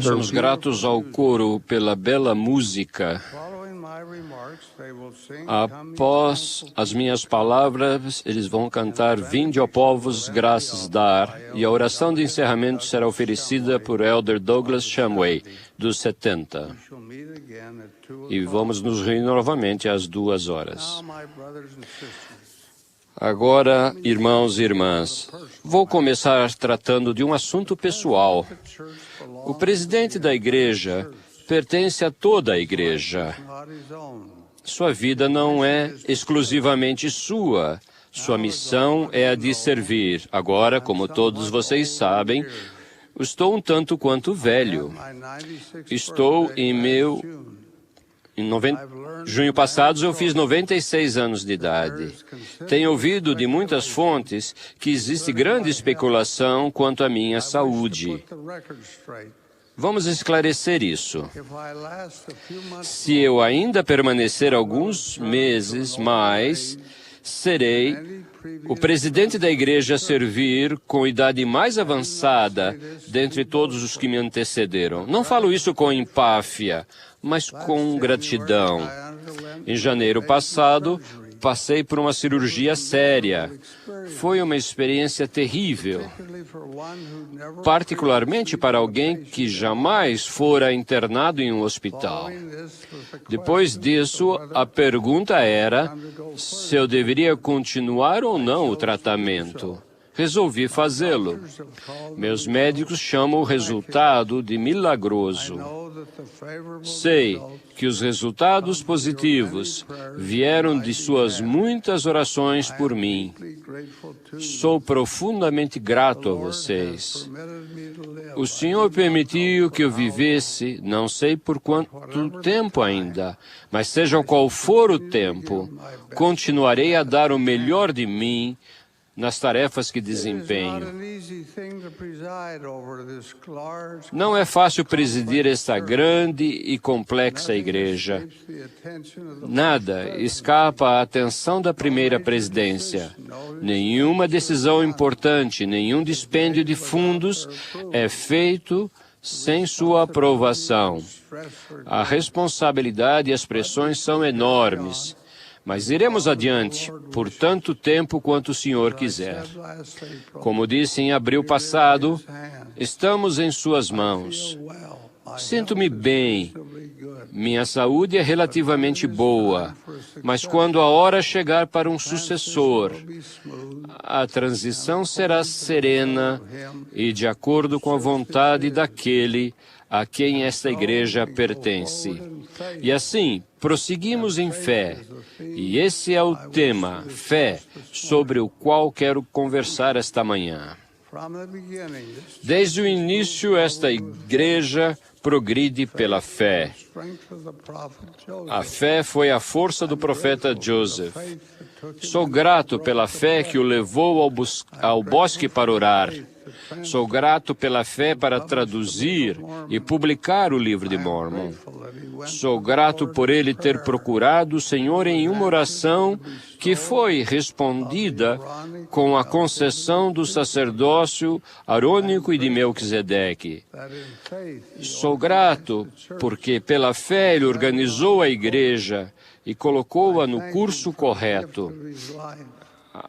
Somos gratos ao coro pela bela música. Após as minhas palavras, eles vão cantar Vinde, ó povos, graças dar, e a oração de encerramento será oferecida por Elder Douglas Shumway, dos 70. E vamos nos reunir novamente às 2h. Agora, irmãos e irmãs, vou começar tratando de um assunto pessoal. O presidente da igreja pertence a toda a igreja. Sua vida não é exclusivamente sua. Sua missão é a de servir. Agora, como todos vocês sabem, estou um tanto quanto velho. Estou junho passado, eu fiz 96 anos de idade. Tenho ouvido de muitas fontes que existe grande especulação quanto à minha saúde. Vamos esclarecer isso. Se eu ainda permanecer alguns meses mais, serei o presidente da igreja a servir com idade mais avançada dentre todos os que me antecederam. Não falo isso com empáfia, mas com gratidão. Em janeiro passado, passei por uma cirurgia séria. Foi uma experiência terrível, particularmente para alguém que jamais fora internado em um hospital. Depois disso, a pergunta era se eu deveria continuar ou não o tratamento. Resolvi fazê-lo. Meus médicos chamam o resultado de milagroso. Sei que os resultados positivos vieram de suas muitas orações por mim. Sou profundamente grato a vocês. O Senhor permitiu que eu vivesse, não sei por quanto tempo ainda, mas seja qual for o tempo, continuarei a dar o melhor de mim nas tarefas que desempenho. Não é fácil presidir esta grande e complexa igreja. Nada escapa à atenção da primeira presidência. Nenhuma decisão importante, nenhum dispêndio de fundos é feito sem sua aprovação. A responsabilidade e as pressões são enormes. Mas iremos adiante por tanto tempo quanto o Senhor quiser. Como disse em abril passado, estamos em suas mãos. Sinto-me bem. Minha saúde é relativamente boa, mas quando a hora chegar para um sucessor, a transição será serena e de acordo com a vontade daquele a quem esta igreja pertence. E assim, prosseguimos em fé. E esse é o tema, fé, sobre o qual quero conversar esta manhã. Desde o início, esta igreja progride pela fé. A fé foi a força do profeta Joseph. Sou grato pela fé que o levou ao bosque para orar. Sou grato pela fé para traduzir e publicar o livro de Mórmon. Sou grato por ele ter procurado o Senhor em uma oração que foi respondida com a concessão do sacerdócio arônico e de Melquisedeque. Sou grato porque, pela fé, ele organizou a igreja e colocou-a no curso correto.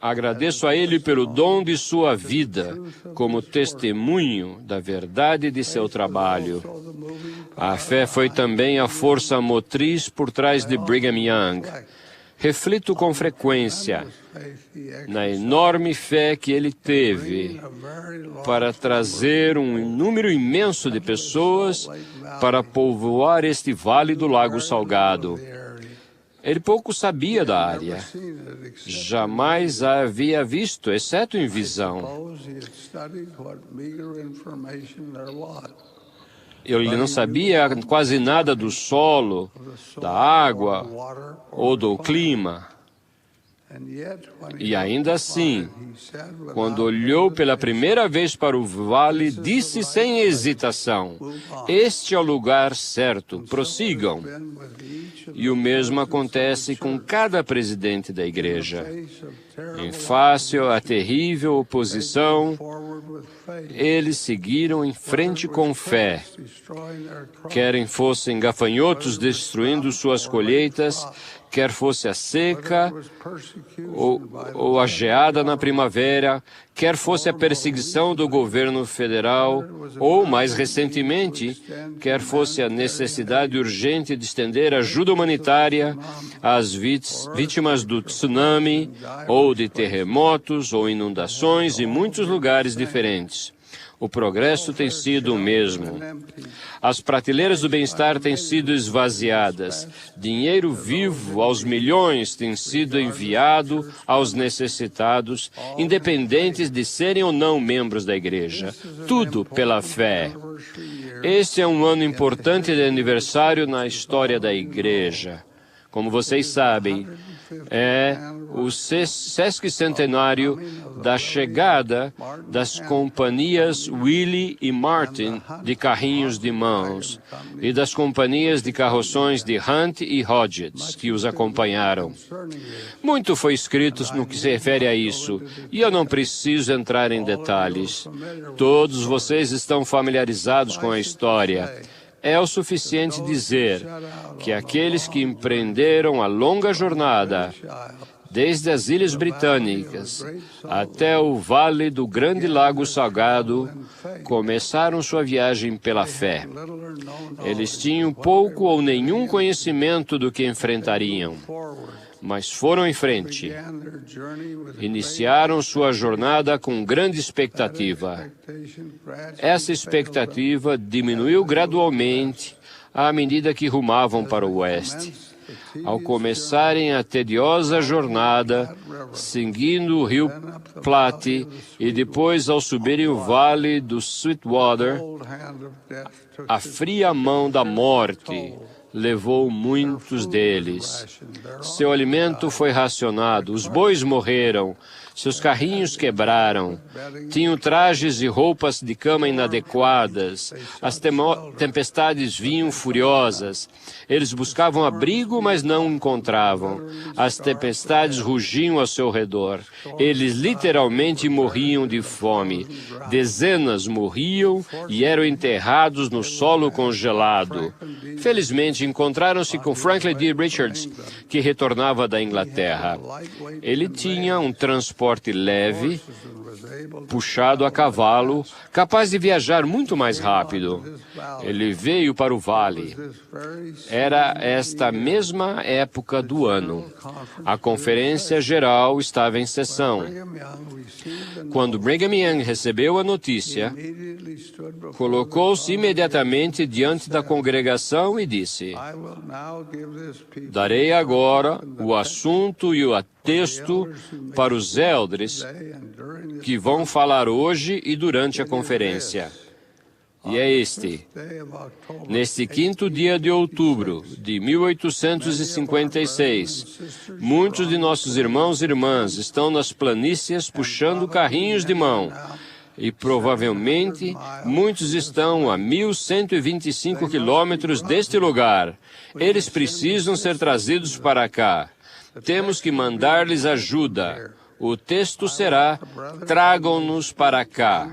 Agradeço a Ele pelo dom de sua vida, como testemunho da verdade de seu trabalho. A fé foi também a força motriz por trás de Brigham Young. Reflito com frequência na enorme fé que ele teve para trazer um número imenso de pessoas para povoar este vale do Lago Salgado. Ele pouco sabia da área. Jamais a havia visto, exceto em visão. Ele não sabia quase nada do solo, da água ou do clima. E ainda assim, quando olhou pela primeira vez para o vale, disse sem hesitação: este é o lugar certo, prossigam. E o mesmo acontece com cada presidente da igreja. Em face à terrível oposição, Eles seguiram em frente com fé, querem fossem gafanhotos destruindo suas colheitas, quer fosse a seca ou a geada na primavera, quer fosse a perseguição do governo federal, ou, mais recentemente, quer fosse a necessidade urgente de estender ajuda humanitária às vítimas do tsunami, ou de terremotos ou inundações em muitos lugares diferentes. O progresso tem sido o mesmo. As prateleiras do bem-estar têm sido esvaziadas. Dinheiro vivo aos milhões tem sido enviado aos necessitados, independentes de serem ou não membros da igreja. Tudo pela fé. Este é um ano importante de aniversário na história da igreja. Como vocês sabem, é o sesquicentenário da chegada das companhias Willys e Martin de carrinhos de mãos e das companhias de carroções de Hunt e Hodges que os acompanharam. Muito foi escrito no que se refere a isso, e eu não preciso entrar em detalhes. Todos vocês estão familiarizados com a história. É o suficiente dizer que aqueles que empreenderam a longa jornada, desde as Ilhas Britânicas até o Vale do Grande Lago Salgado, começaram sua viagem pela fé. Eles tinham pouco ou nenhum conhecimento do que enfrentariam, mas foram em frente. Iniciaram sua jornada com grande expectativa. Essa expectativa diminuiu gradualmente à medida que rumavam para o oeste. Ao começarem a tediosa jornada, seguindo o rio Platte, e depois ao subirem o vale do Sweetwater, a fria mão da morte levou muitos deles. Seu alimento foi racionado, os bois morreram, seus carrinhos quebraram, tinham trajes e roupas de cama inadequadas, as tempestades vinham furiosas, eles buscavam abrigo, mas não encontravam, as tempestades rugiam ao seu redor, eles literalmente morriam de fome, dezenas morriam e eram enterrados no solo congelado. Felizmente, encontraram-se com Franklin D. Richards, que retornava da Inglaterra. Ele tinha um transporte leve, puxado a cavalo, capaz de viajar muito mais rápido. Ele veio para o vale. Era esta mesma época do ano. A conferência geral estava em sessão. Quando Brigham Young recebeu a notícia, colocou-se imediatamente diante da congregação e disse: "Darei agora o assunto e o texto para os eldres que vão falar hoje e durante a conferência. E é este. Neste 5º dia de outubro de 1856, muitos de nossos irmãos e irmãs estão nas planícies puxando carrinhos de mão. E provavelmente muitos estão a 1.125 quilômetros deste lugar. Eles precisam ser trazidos para cá. Temos que mandar-lhes ajuda. O texto será: tragam-nos para cá.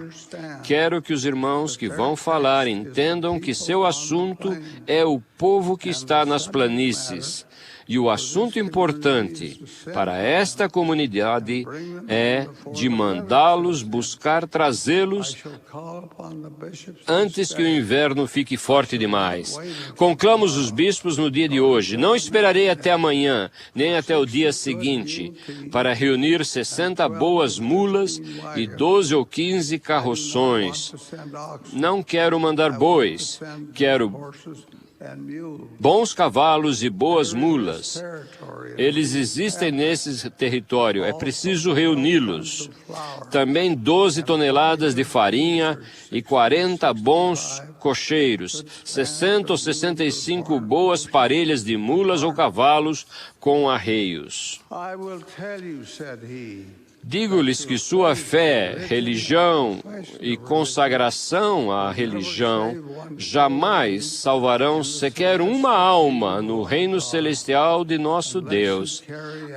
Quero que os irmãos que vão falar entendam que seu assunto é o povo que está nas planícies. E o assunto importante para esta comunidade é de mandá-los buscar trazê-los antes que o inverno fique forte demais. Conclamos os bispos no dia de hoje. Não esperarei até amanhã, nem até o dia seguinte, para reunir 60 boas mulas e 12 ou 15 carroções. Não quero mandar bois, quero bons cavalos e boas mulas. Eles existem nesse território, é preciso reuni-los. Também 12 toneladas de farinha e 40 bons cocheiros, 60 ou 65 boas parelhas de mulas ou cavalos com arreios. Digo-lhes que sua fé, religião e consagração à religião jamais salvarão sequer uma alma no reino celestial de nosso Deus,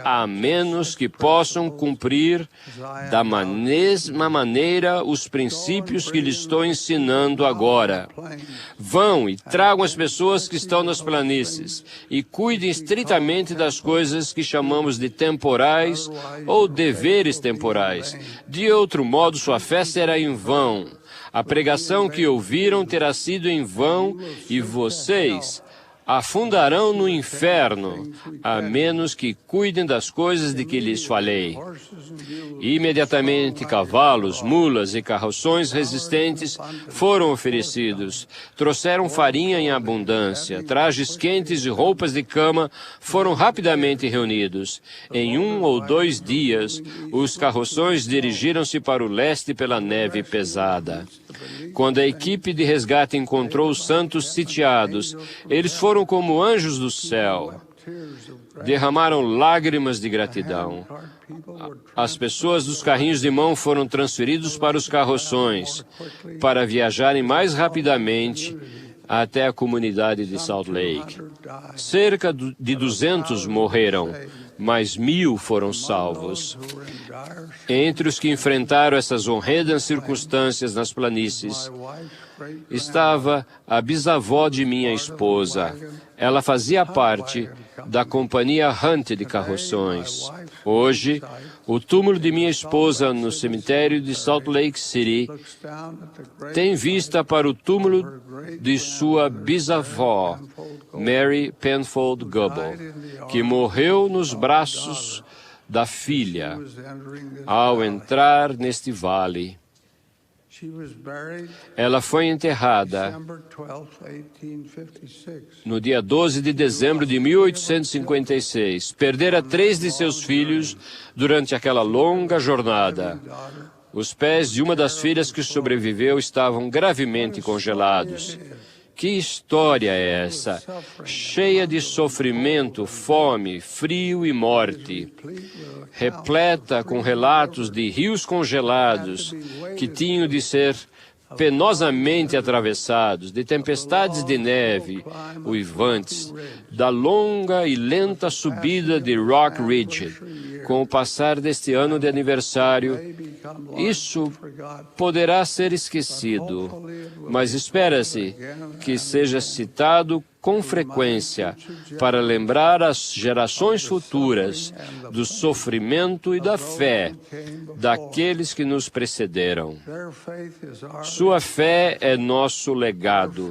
a menos que possam cumprir da mesma maneira os princípios que lhes estou ensinando agora. Vão e tragam as pessoas que estão nas planícies e cuidem estritamente das coisas que chamamos de temporais ou deveres temporais. De outro modo, sua fé será em vão. A pregação que ouviram terá sido em vão e vocês afundarão no inferno, a menos que cuidem das coisas de que lhes falei. Imediatamente, cavalos, mulas e carroções resistentes foram oferecidos. Trouxeram farinha em abundância, trajes quentes e roupas de cama foram rapidamente reunidos. Em 1 ou 2 dias, os carroções dirigiram-se para o leste pela neve pesada. Quando a equipe de resgate encontrou os santos sitiados, eles foram como anjos do céu. Derramaram lágrimas de gratidão. As pessoas dos carrinhos de mão foram transferidos para os carroções, para viajarem mais rapidamente até a comunidade de Salt Lake. Cerca de 200 morreram, mas 1000 foram salvos. Entre os que enfrentaram essas horrendas circunstâncias nas planícies, estava a bisavó de minha esposa. Ela fazia parte da companhia Hunt de carroções. Hoje, o túmulo de minha esposa no cemitério de Salt Lake City tem vista para o túmulo de sua bisavó, Mary Penfold Goebel, que morreu nos braços da filha ao entrar neste vale. Ela foi enterrada no dia 12 de dezembro de 1856. Perdera 3 de seus filhos durante aquela longa jornada. Os pés de uma das filhas que sobreviveu estavam gravemente congelados. Que história é essa? Cheia de sofrimento, fome, frio e morte. Repleta com relatos de rios congelados que tinham de ser penosamente atravessados, de tempestades de neve uivantes, da longa e lenta subida de Rock Ridge. Com o passar deste ano de aniversário, isso poderá ser esquecido, mas espera-se que seja citado com frequência para lembrar as gerações futuras do sofrimento e da fé daqueles que nos precederam. Sua fé é nosso legado.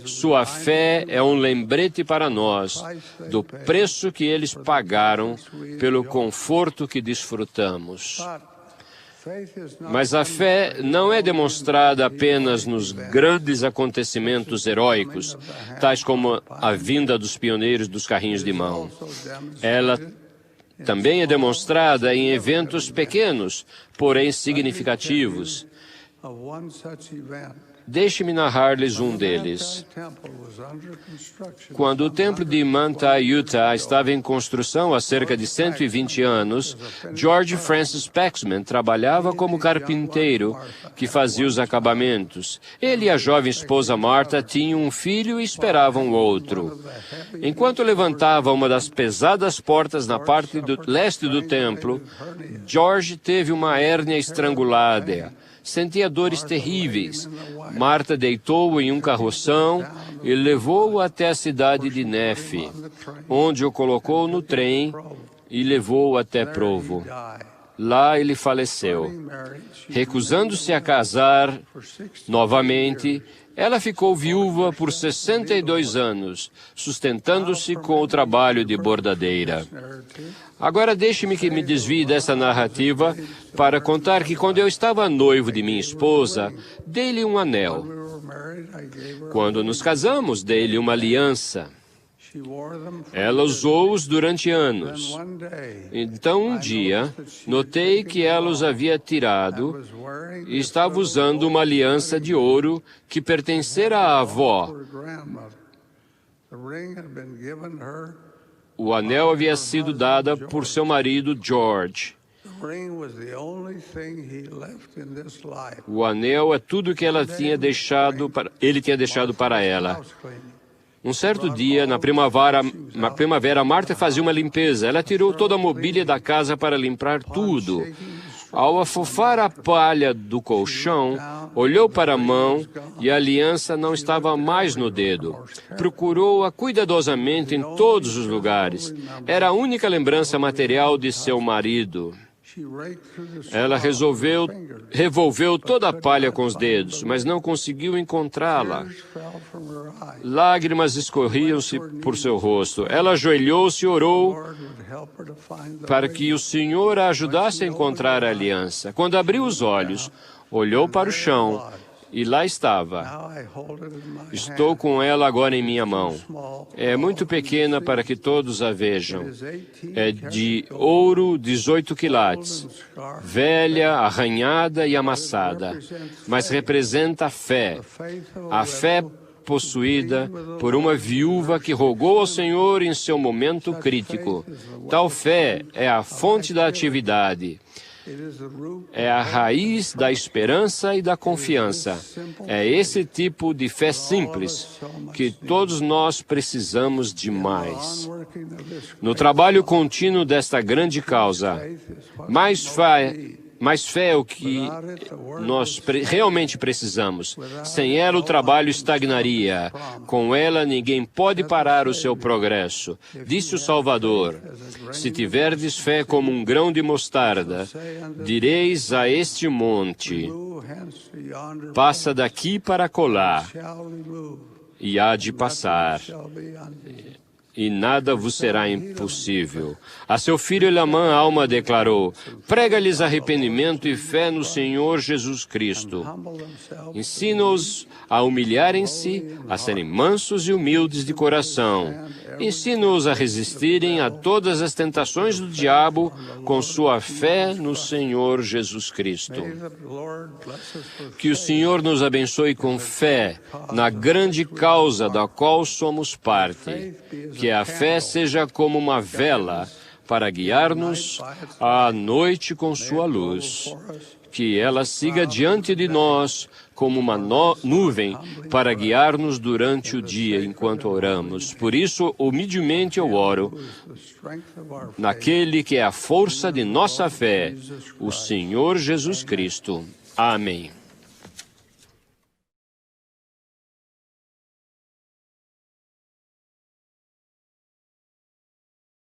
Sua fé é um lembrete para nós do preço que eles pagaram pelo conforto que desfrutamos. Mas a fé não é demonstrada apenas nos grandes acontecimentos heróicos, tais como a vinda dos pioneiros dos carrinhos de mão. Ela também é demonstrada em eventos pequenos, porém significativos. Deixe-me narrar-lhes um deles. Quando o templo de Manta, Utah, estava em construção há cerca de 120 anos, George Francis Paxman trabalhava como carpinteiro que fazia os acabamentos. Ele e a jovem esposa Martha tinham um filho e esperavam outro. Enquanto levantava uma das pesadas portas na parte leste do templo, George teve uma hérnia estrangulada. Sentia dores terríveis. Marta deitou-o em um carroção e levou-o até a cidade de Nefe, onde o colocou no trem e levou-o até Provo. Lá ele faleceu. Recusando-se a casar novamente, ela ficou viúva por 62 anos, sustentando-se com o trabalho de bordadeira. Agora deixe-me que me desvie dessa narrativa para contar que quando eu estava noivo de minha esposa, dei-lhe um anel. Quando nos casamos, dei-lhe uma aliança. Ela usou-os durante anos. Então, um dia, notei que ela os havia tirado e estava usando uma aliança de ouro que pertencera à avó. O anel havia sido dado por seu marido, George. O anel é tudo que ele tinha deixado para ela. Um certo dia, na primavera, Marta fazia uma limpeza. Ela tirou toda a mobília da casa para limpar tudo. Ao afofar a palha do colchão, olhou para a mão e a aliança não estava mais no dedo. Procurou-a cuidadosamente em todos os lugares. Era a única lembrança material de seu marido. Ela revolveu toda a palha com os dedos, mas não conseguiu encontrá-la. Lágrimas escorriam-se por seu rosto. Ela ajoelhou-se e orou para que o Senhor a ajudasse a encontrar a aliança. Quando abriu os olhos, olhou para o chão e lá estava. Estou com ela agora em minha mão. É muito pequena para que todos a vejam. É de ouro 18 quilates, velha, arranhada e amassada, mas representa a fé possuída por uma viúva que rogou ao Senhor em seu momento crítico. Tal fé é a fonte da atividade. É a raiz da esperança e da confiança. É esse tipo de fé simples que todos nós precisamos de mais. No trabalho contínuo desta grande causa, mais fé é o que nós realmente precisamos. Sem ela, o trabalho estagnaria. Com ela, ninguém pode parar o seu progresso. Disse o Salvador: se tiverdes fé como um grão de mostarda, direis a este monte: passa daqui para colar, e há de passar. E nada vos será impossível. A seu filho Elamã, Alma declarou: prega-lhes arrependimento e fé no Senhor Jesus Cristo. Ensina-os a humilharem-se, a serem mansos e humildes de coração. Ensina-os a resistirem a todas as tentações do diabo com sua fé no Senhor Jesus Cristo. Que o Senhor nos abençoe com fé na grande causa da qual somos parte. Que a fé seja como uma vela para guiar-nos à noite com sua luz. Que ela siga diante de nós como uma nuvem para guiar-nos durante o dia enquanto oramos. Por isso, humildemente eu oro naquele que é a força de nossa fé, o Senhor Jesus Cristo. Amém.